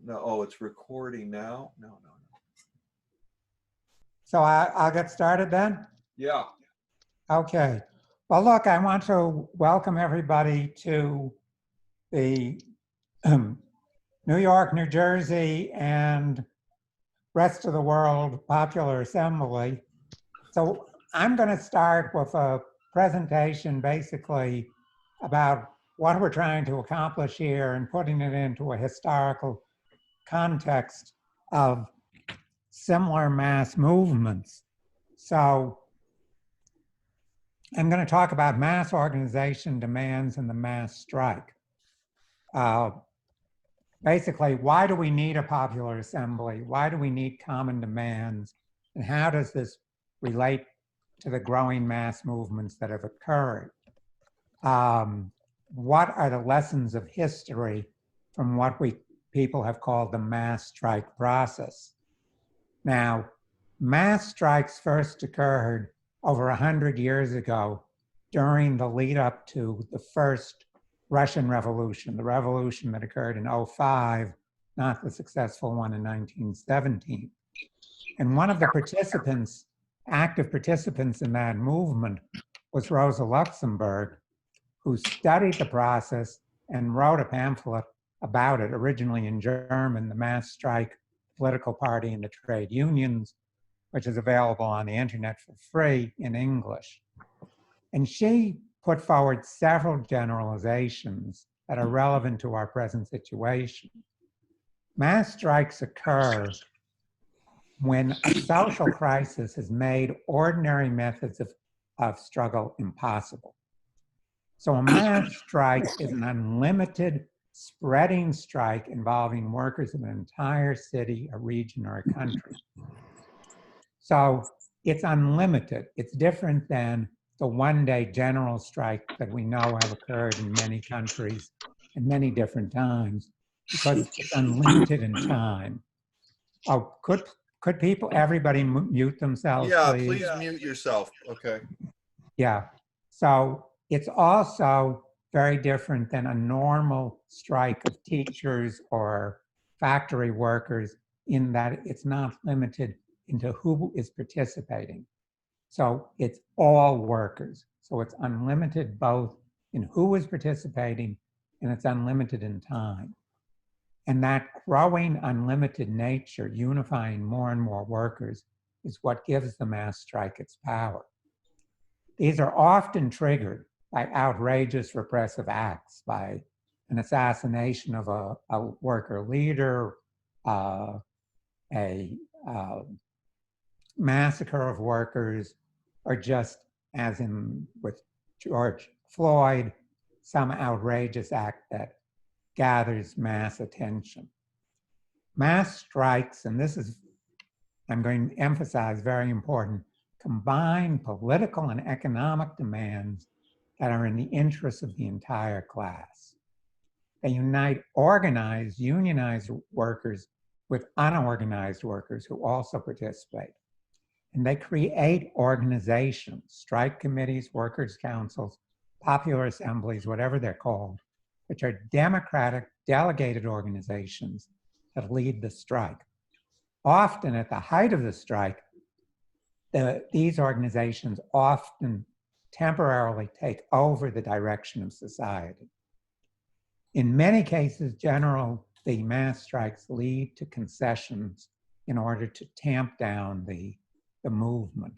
No, oh, it's recording now? No, no, no. So I'll get started then? Yeah. Okay. Well, look, I want to welcome everybody to the New York, New Jersey, and rest of the world Popular Assembly. So I'm going to start with a presentation basically about what we're trying to accomplish here and putting it into a historical context of similar mass movements. So I'm going to talk about mass organization demands and the mass strike. Basically, why do we need a popular assembly? Why do we need common demands? And how does this relate to the growing mass movements that have occurred? What are the lessons of history from what people have called the mass strike process? Now, mass strikes first occurred over 100 years ago during the lead up to the first Russian Revolution, the revolution that occurred in 2005, not the successful one in 1917. And one of the participants, active participants in that movement was Rosa Luxemburg, who studied the process and wrote a pamphlet about it, originally in German, The Mass Strike, Political Party and the Trade Unions, which is available on the internet for free in English. And she put forward several generalizations that are relevant to our present situation. Mass strikes occur when a social crisis has made ordinary methods of struggle impossible. So a mass strike is an unlimited spreading strike involving workers of an entire city, a region, or a country. So it's unlimited. It's different than the one-day general strike that we know have occurred in many countries at many different times, because it's unlimited in time. Oh, could everybody mute themselves, Yeah, please? please mute yourself. Okay. Yeah. So it's also very different than a normal strike of teachers or factory workers in that it's not limited into who is participating. So it's all workers. So it's unlimited both in who is participating and it's unlimited in time. And that growing unlimited nature, unifying more and more workers, is what gives the mass strike its power. These are often triggered by outrageous repressive acts, by an assassination of a worker leader, a massacre of workers, or just as in with George Floyd, some outrageous act that gathers mass attention. Mass strikes, and this is, I'm going to emphasize, very important, combine political and economic demands that are in the interests of the entire class. They unite organized, unionized workers with unorganized workers who also participate. And they create organizations, strike committees, workers' councils, popular assemblies, whatever they're called, which are democratic, delegated organizations that lead the strike. Often at the height of the strike, these organizations often temporarily take over the direction of society. In many cases, the mass strikes lead to concessions in order to tamp down the movement.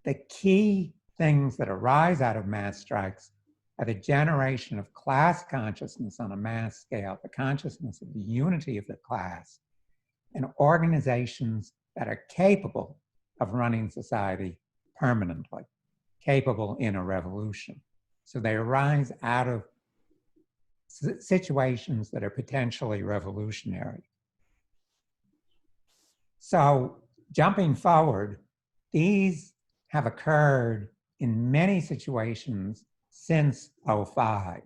The key things that arise out of mass strikes are the generation of class consciousness on a mass scale, the consciousness of the unity of the class, and organizations that are capable of running society permanently, capable in a revolution. So they arise out of situations that are potentially revolutionary. So jumping forward, these have occurred in many situations since 2005.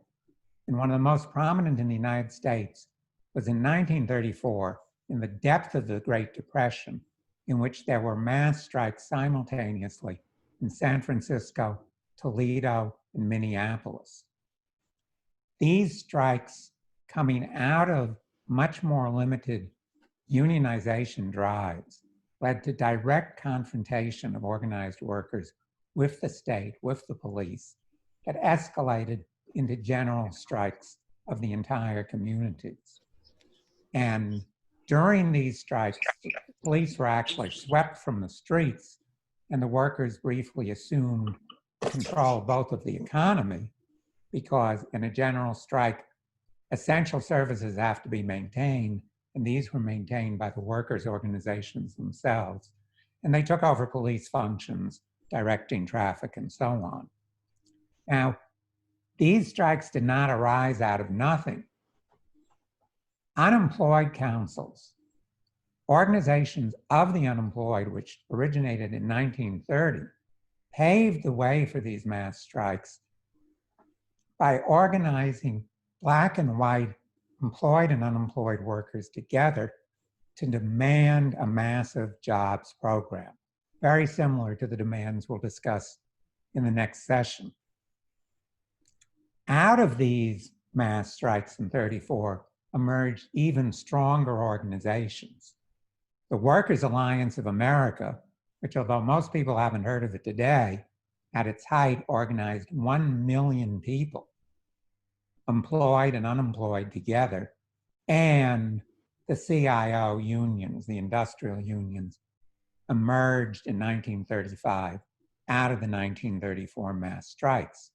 And one of the most prominent in the United States was in 1934, in the depth of the Great Depression, in which there were mass strikes simultaneously in San Francisco, Toledo, and Minneapolis. These strikes coming out of much more limited unionization drives led to direct confrontation of organized workers with the state, with the police, that escalated into general strikes of the entire communities. And during these strikes, the police were actually swept from the streets, and the workers briefly assumed control both of the economy, because in a general strike, essential services have to be maintained, and these were maintained by the workers' organizations themselves. And they took over police functions, directing traffic and so on. Now, these strikes did not arise out of nothing. Unemployed councils, organizations of the unemployed, which originated in 1930, paved the way for these mass strikes by organizing Black and white employed and unemployed workers together to demand a massive jobs program, very similar to the demands we'll discuss in the next session. Out of these mass strikes in 34 emerged even stronger organizations. The Workers' Alliance of America, which, although most people haven't heard of it today, at its height organized 1 million people, employed and unemployed together, and the CIO unions, the industrial unions, emerged in 1935 out of the 1934 mass strikes.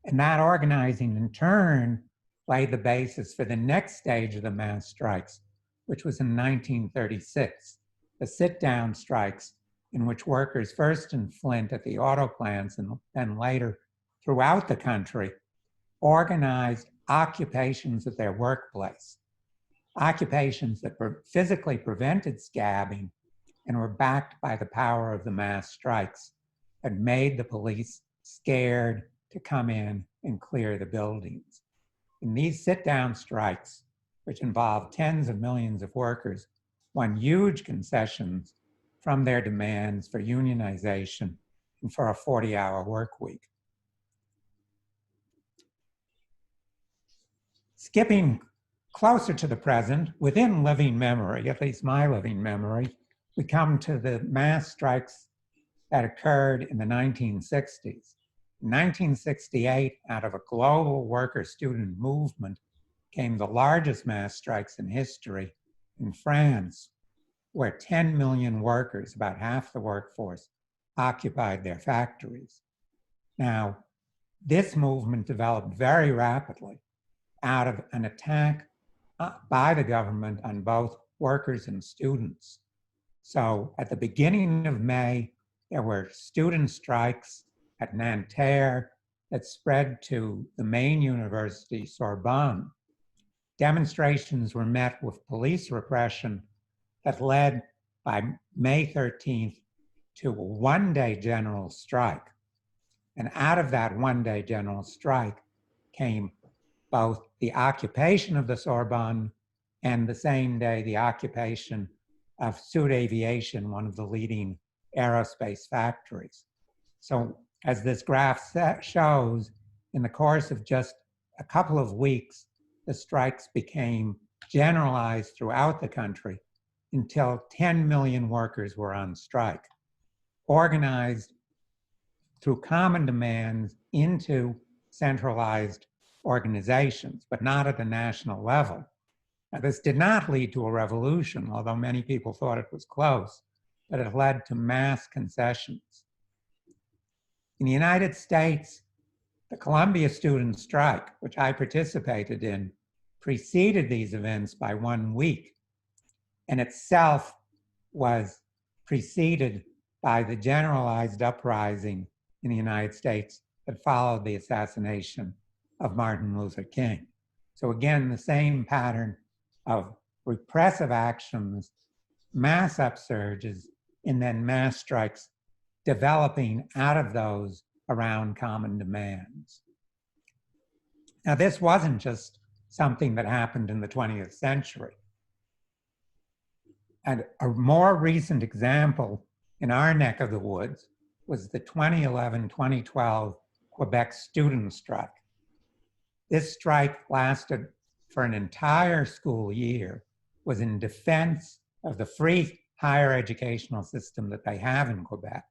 And that organizing in turn laid the basis for the next stage of the mass strikes, which was in 1936, the sit-down strikes, in which workers, first in Flint at the auto plants and then later throughout the country, organized occupations at their workplace, occupations that physically prevented scabbing and were backed by the power of the mass strikes that made the police scared to come in and clear the buildings. And these sit-down strikes, which involved tens of millions of workers, won huge concessions from their demands for unionization and for a 40-hour work week. Skipping closer to the present, within living memory, at least my living memory, we come to the mass strikes that occurred in the 1960s. In 1968, out of a global worker-student movement, came the largest mass strikes in history in France, where 10 million workers, about half the workforce, occupied their factories. Now, this movement developed very rapidly out of an attack by the government on both workers and students. So at the beginning of May, there were student strikes at Nanterre that spread to the main university, Sorbonne. Demonstrations were met with police repression that led by May 13th to a one-day general strike. And out of that one-day general strike came both the occupation of the Sorbonne and the same day the occupation of Sud Aviation, one of the leading aerospace factories. So as this graph shows, in the course of just a couple of weeks, the strikes became generalized throughout the country until 10 million workers were on strike, organized through common demands into centralized organizations, but not at the national level. Now, this did not lead to a revolution, although many people thought it was close, but it led to mass concessions. In the United States, the Columbia student strike, which I participated in, preceded these events by 1 week, and itself was preceded by the generalized uprising in the United States that followed the assassination of Martin Luther King. So again, the same pattern of repressive actions, mass upsurges, and then mass strikes developing out of those around common demands. Now, this wasn't just something that happened in the 20th century. And a more recent example in our neck of the woods was the 2011-2012 Quebec student strike. This strike lasted for an entire school year was in defense of the free higher educational system that they have in Quebec,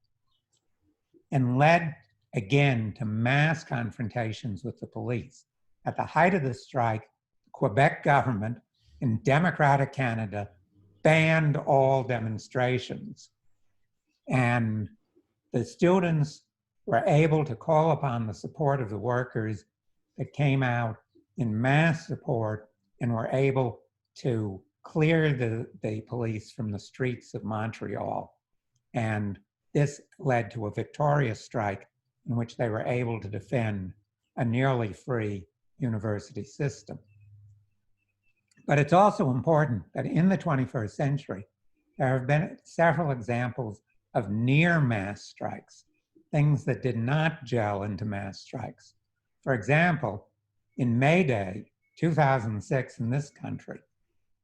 and led again to mass confrontations with the police. At the height of the strike, the Quebec government in democratic Canada banned all demonstrations. And the students were able to call upon the support of the workers that came out in mass support and were able to clear the police from the streets of Montreal. And this led to a victorious strike in which they were able to defend a nearly free university system. But it's also important that in the 21st century, there have been several examples of near mass strikes, things that did not gel into mass strikes. For example, in May Day 2006 in this country,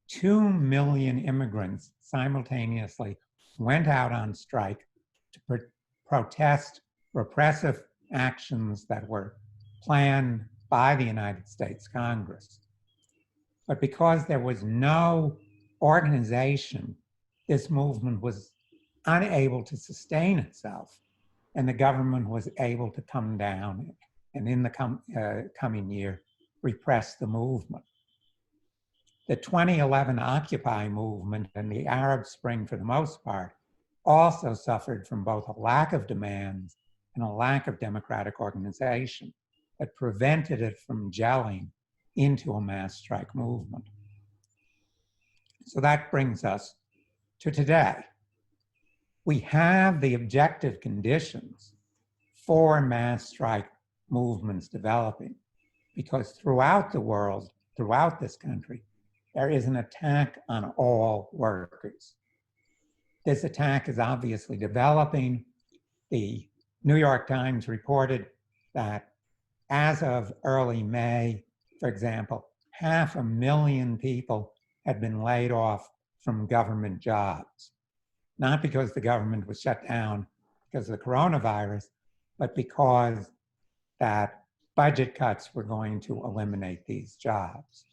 2 million immigrants simultaneously went out on strike to protest repressive actions that were planned by the United States Congress. But because there was no organization, this movement was unable to sustain itself, and the government was able to come down and in the coming year repress the movement. The 2011 Occupy movement and the Arab Spring, for the most part, also suffered from both a lack of demands and a lack of democratic organization that prevented it from gelling into a mass strike movement. So that brings us to today. We have the objective conditions for mass strike movements developing, because throughout the world, throughout this country, there is an attack on all workers. This attack is obviously developing. The New York Times reported that as of early May, for example, 500,000 people had been laid off from government jobs, not because the government was shut down because of the coronavirus, but because that budget cuts were going to eliminate these jobs.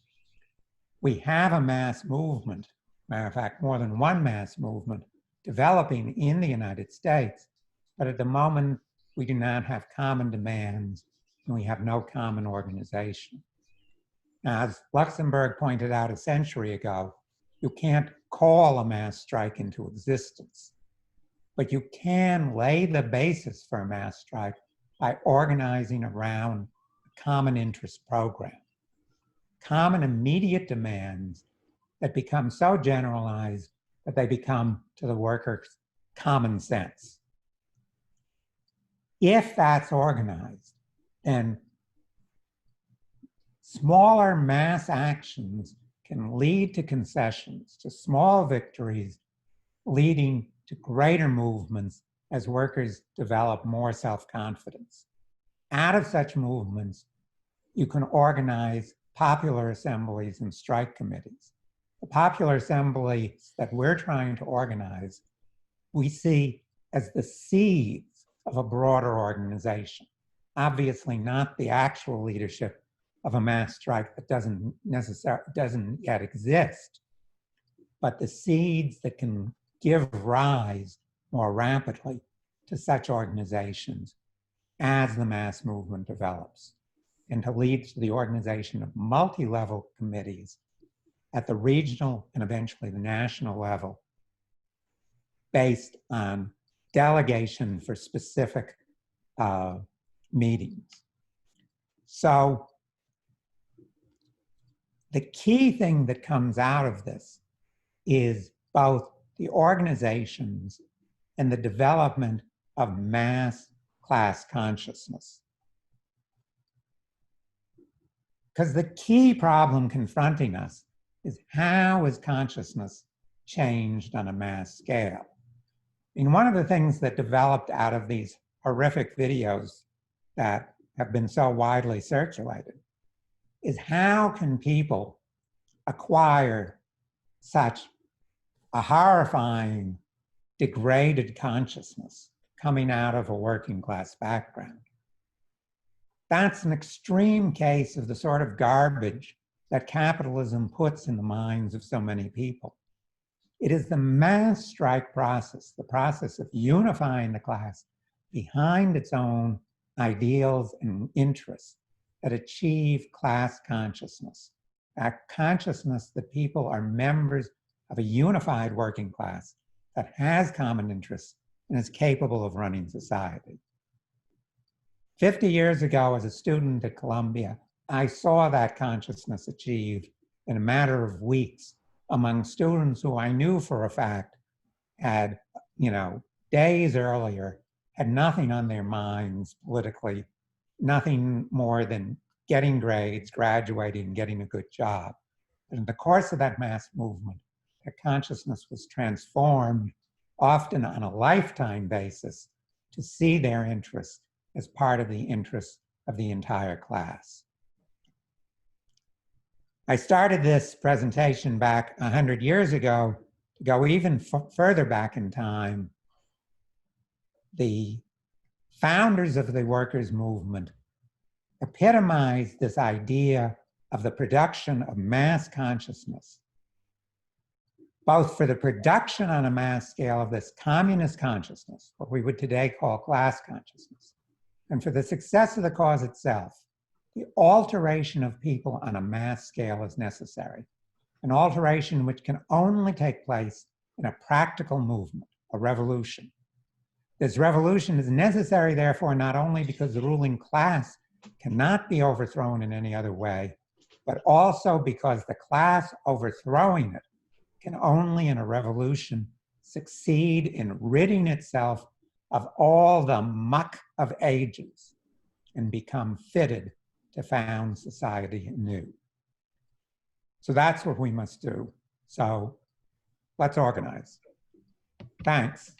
We have a mass movement, matter of fact, more than one mass movement developing in the United States, but at the moment we do not have common demands and we have no common organization. Now, as Luxemburg pointed out a century ago, you can't call a mass strike into existence, but you can lay the basis for a mass strike by organizing around a common interest program, common immediate demands that become so generalized that they become, to the workers, common sense. If that's organized, then smaller mass actions can lead to concessions, to small victories, leading to greater movements as workers develop more self-confidence. Out of such movements, you can organize popular assemblies and strike committees. The popular assemblies that we're trying to organize, we see as the seeds of a broader organization. Obviously not the actual leadership of a mass strike that doesn't yet exist, but the seeds that can give rise more rapidly to such organizations as the mass movement develops, and to lead to the organization of multi-level committees at the regional and eventually the national level based on delegation for specific meetings. So the key thing that comes out of this is both the organizations and the development of mass class consciousness. Because the key problem confronting us is, how is consciousness changed on a mass scale? I mean, one of the things that developed out of these horrific videos that have been so widely circulated is, how can people acquire such a horrifying, degraded consciousness coming out of a working class background? That's an extreme case of the sort of garbage that capitalism puts in the minds of so many people. It is the mass strike process, the process of unifying the class behind its own ideals and interests, that achieve class consciousness, that consciousness that people are members of a unified working class that has common interests and is capable of running society. 50 years ago, as a student at Columbia, I saw that consciousness achieved in a matter of weeks among students who I knew for a fact had, days earlier, had nothing on their minds politically, nothing more than getting grades, graduating, and getting a good job. But in the course of that mass movement, their consciousness was transformed, often on a lifetime basis, to see their interests as part of the interests of the entire class. I started this presentation back 100 years ago to go even further back in time. The founders of the workers' movement epitomized this idea of the production of mass consciousness, both for the production on a mass scale of this communist consciousness, what we would today call class consciousness, and for the success of the cause itself. The alteration of people on a mass scale is necessary, an alteration which can only take place in a practical movement, a revolution. This revolution is necessary, therefore, not only because the ruling class cannot be overthrown in any other way, but also because the class overthrowing it can only in a revolution succeed in ridding itself of all the muck of ages and become fitted to found society anew. So that's what we must do. So let's organize. Thanks.